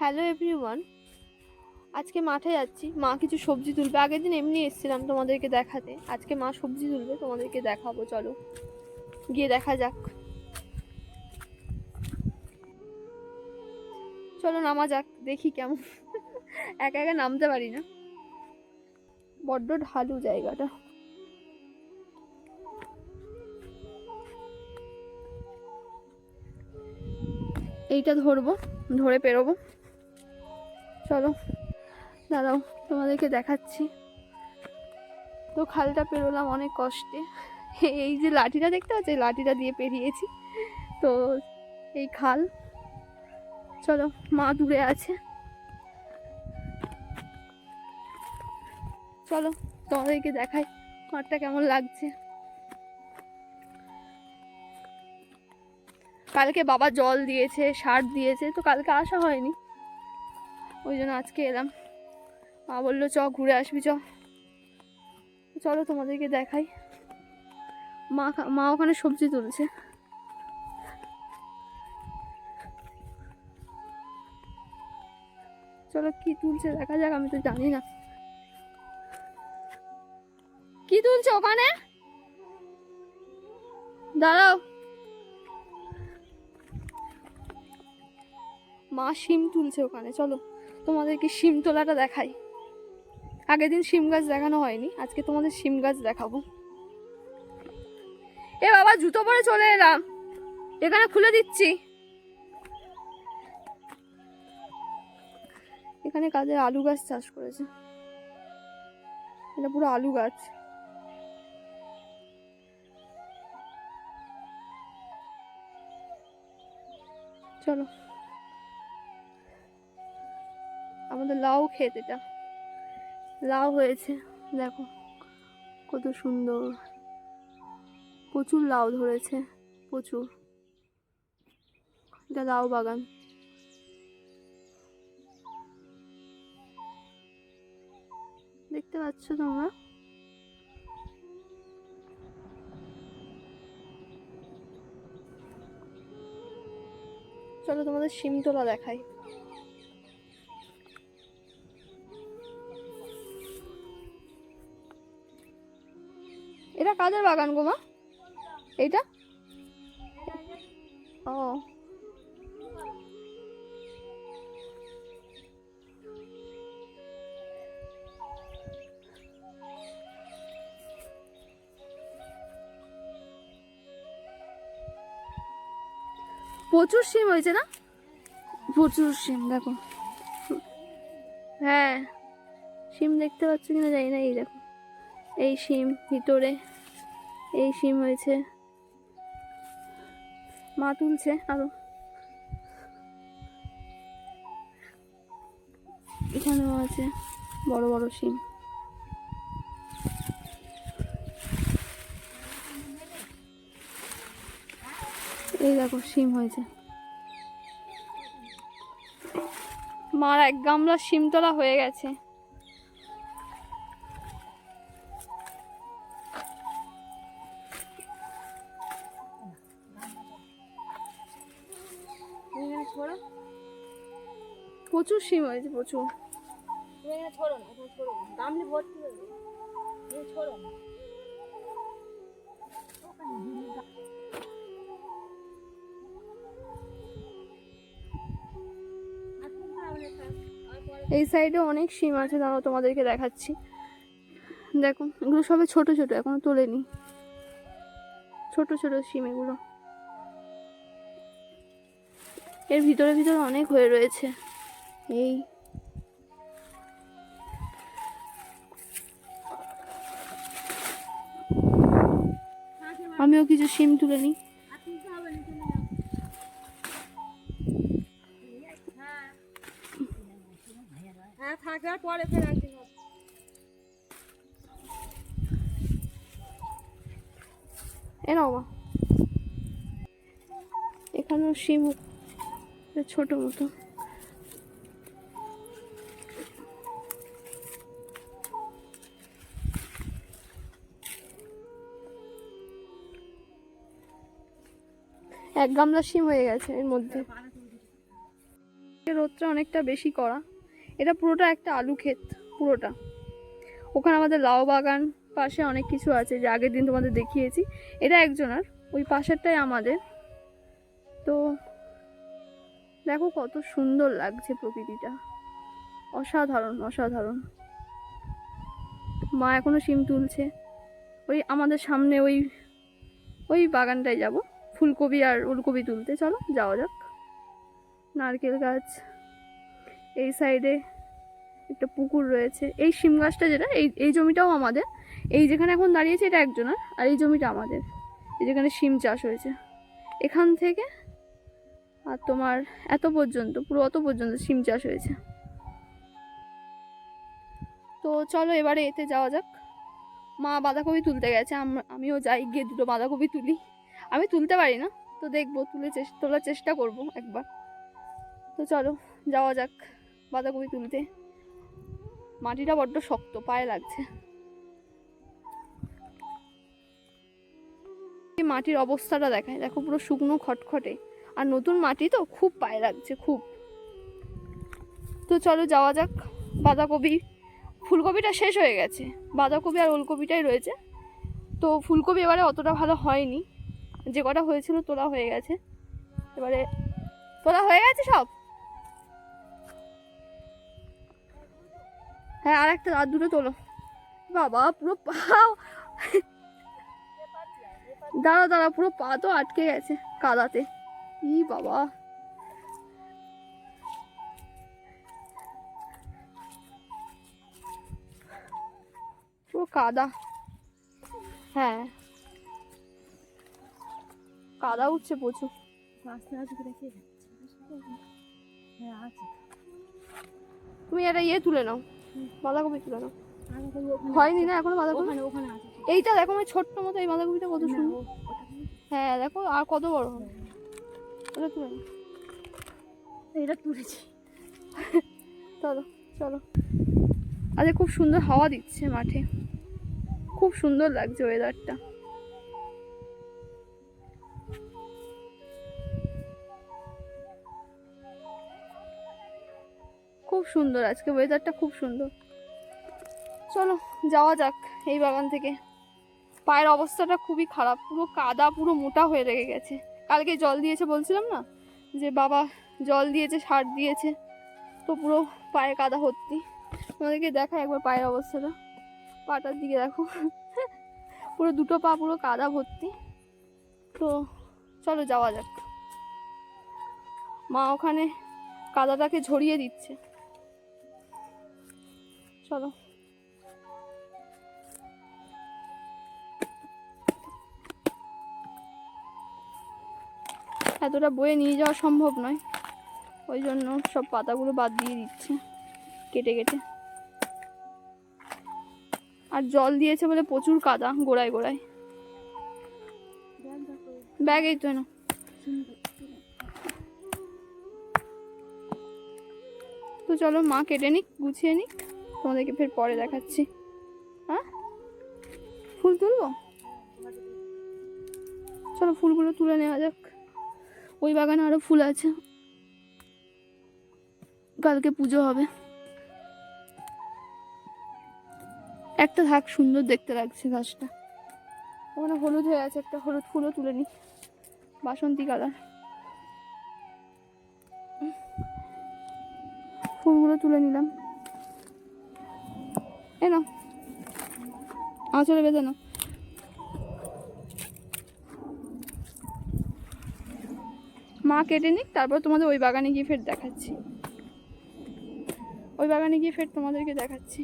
Hello everyone, আজকে মাঠে যাচ্ছি। মা কিছু সবজি তুলবে। আগের দিন এমনি এসেছিলাম তোমাদেরকে দেখাতে, আজকে মা সবজি তুলবে, তোমাদেরকে দেখাবো। চলো গিয়ে দেখা যাক। চলো নামা যাক, দেখি কেমন। একা একা নামতে পারি না, বড্ড ঢালু জায়গাটা। এইটা ধরবো, ধরে পেরোবো। চলো দাঁড়াও, তোমাদেরকে দেখাচ্ছি। তো খালটা পেরোলাম অনেক কষ্টে। এই যে লাঠিটা দেখতে পাচ্ছ, এই লাঠিটা দিয়ে পেরিয়েছি। তো এই খাল। চলো, মা দূরে আছে, চলো তোমাদেরকে দেখাই মাঠটা কেমন লাগছে। কালকে বাবা জল দিয়েছে, সার দিয়েছে, তো কালকে আসা হয়নি, ওই জন্য আজকে এলাম। মা বললো চ ঘুরে আসবি, চলো তোমাদেরকে দেখাই। মা ওখানে সবজি তুলছে। চলো কি তুলছে দেখা যাক, আমি তো জানি না কি তুলছে ওখানে। দাঁড়াও, মা শিম তুলছে ওখানে। চলো তোমাদেরকে শিম তোলাটা দেখাই। আগের দিন শিম গাছ দেখানো হয়নি, আজকে তোমাদের শিম গাছ দেখাবো। এ বাবা, জুতো পরে চলে এলাম, এখানে খুলে দিচ্ছি। এখানে কাদের আলু গাছ চাষ করেছে, এটা পুরো আলু গাছ। চলো, আমাদের লাউ ক্ষেত, এটা লাউ হয়েছে, দেখো কত সুন্দর, প্রচুর লাউ ধরেছে, প্রচুর। এটা লাউ বাগান। দেখতে পাচ্ছ তোমরা? চলো তোমাদের শিম তোলা দেখাই। এটা কাদের বাগান গো মা? এইটা ও, প্রচুর শিম হয়েছে না? প্রচুর শিম, দেখো। হ্যাঁ, শিম দেখতে পাচ্ছ কিনা জানি না। এই দেখো, এই শিম ভিতরে, এই শিম হয়েছে, মা তুলছে। আরো এখানেও আছে বড় বড় শিম। এই দেখো শিম হয়েছে। মার এক গামলা শিম তোলা হয়ে গেছে। প্রচুর শিম হয়েছে, প্রচুর। এই সাইডে অনেক শিম আছে, দাঁড়াও তোমাদেরকে দেখাচ্ছি। দেখো এগুলো সবে ছোট ছোট, এখনো তোলেনি, ছোট ছোট শিম এগুলো। এর ভিতরে ভিতরে অনেক হয়ে রয়েছে। এই আমিও কিছু শিম তুলে নিই। এনাও মা, এখানেও শিম ছোট মতো। এক গামলা শিম হয়ে গেছে এর মধ্যে। রোদটা অনেকটা বেশি করা। এটা পুরোটা একটা আলু ক্ষেত, পুরোটা। ওখানে আমাদের লাউ বাগান, পাশে অনেক কিছু আছে যে আগের দিন তোমাদের দেখিয়েছি। এটা একজনের, ওই পাশেরটাই আমাদের। তো দেখো কত সুন্দর লাগছে প্রকৃতিটা, অসাধারণ অসাধারণ। মা এখনো শিম তুলছে। ওই আমাদের সামনে ওই ওই বাগানটায় যাব ফুলকপি আর ওলকপি তুলতে। চলো যাওয়া যাক। নারকেল গাছ, এই সাইডে একটা পুকুর রয়েছে। এই শিম গাছটা যেটা, এই জমিটাও আমাদের। এই যেখানে এখন দাঁড়িয়েছে এটা একজনের, আর এই জমিটা আমাদের। এই যেখানে শিম চাষ হয়েছে, এখান থেকে আর তোমার এত পর্যন্ত, পুরো অত পর্যন্ত শিম চাষ হয়েছে। তো চলো এবারে এতে যাওয়া যাক। মা বাঁধাকপি তুলতে গেছে, আমিও যাই, গিয়ে দুটো বাঁধাকপি তুলি। আমি তুলতে পারি না, তো দেখবো, তোলার চেষ্টা করব একবার। তো চলো যাওয়া যাক বাঁধাকপি তুলতে। মাটিটা বড্ড শক্ত, পায়ে লাগছে। মাটির অবস্থাটা দেখায়, দেখো পুরো শুকনো খটখটে, আর নতুন মাটি তো খুব পায়ে লাগছে খুব। তো চলো যাওয়া যাক। বাঁধাকপি, ফুলকপিটা শেষ হয়ে গেছে, বাঁধাকপি আর ওলকপিটাই রয়েছে। তো ফুলকপি এবারে অতটা ভালো হয়নি, যে কটা হয়েছিল তোলা হয়ে গেছে। এবারে তোলা হয়ে গেছে সব। হ্যাঁ, আর একটা, আর দুটো তোলো। বাবা পুরো পা, দাঁড়া দাঁড়া, পুরো পা তো আটকে গেছে কাদাতে। ই বাবা, পুরো কাদা। হ্যাঁ, কাদা উঠছে প্রচুর। তুমি একটা ইয়ে তুলে নাও, বাঁধাকপি তুলে নাও। হয়নি না এখনো বাঁধাকপি? এইটা দেখো, আমার ছোট্ট মতো এই বাঁধাকপিটা কত সুন্দর। হ্যাঁ দেখো, আর কত বড় হবে। ওটা তুলে নাও। এটা তুলেছি। চলো চলো। আরে খুব সুন্দর হাওয়া দিচ্ছে মাঠে, খুব সুন্দর লাগছে ওয়েদারটা। খুব সুন্দর আজকে ওয়েদারটা, খুব সুন্দর। চলো যাওয়া যাক এই বাগান থেকে। পায়ের অবস্থাটা খুবই খারাপ, পুরো কাদা, পুরো মোটা হয়ে লেগে গেছে। কালকে জল দিয়েছে বলছিলাম না, যে বাবা জল দিয়েছে, সার দিয়েছে, তো পুরো পায়ে কাদা ভর্তি। তোমাদেরকে দেখাই একবার পায়ের অবস্থাটা, পাটার দিকে দেখো, পুরো দুটো পা পুরো কাদা ভর্তি। তো চলো যাওয়া যাক। মা ওখানে কাদাটাকে ঝরিয়ে দিচ্ছে, চলো। এতটা বয়ে নিয়ে যাওয়া সম্ভব নয়, ওই জন্য সব পাতাগুলো বাদ দিয়ে দিচ্ছে কেটে কেটে। আর জল দিয়েছে বলে প্রচুর কাদা গোড়ায় গোড়ায়। ব্যাগ এই তো না। তো চলো মা কেটে নিক, গুছিয়ে নিক, তোমাদেরকে ফের পরে দেখাচ্ছি। হ্যাঁ, ফুল তুলবো, চলো ফুলগুলো তুলে নেওয়া যাক। ওই বাগানে আরো ফুল আছে, কালকে পুজো হবে। একটা থাক, সুন্দর দেখতে লাগছে গাছটা। ওখানে হলুদ হয়ে আছে, একটা হলুদ ফুলও তুলে নি, বাসন্তী কালার। ফুলগুলো তুলে নিলাম। এ না, আঁচলে বেঁধে না। মা কেটে নিক, তারপর তোমাদের ওই বাগানে গিয়ে ফের দেখাচ্ছি। ওই বাগানে গিয়ে ফের তোমাদেরকে দেখাচ্ছি।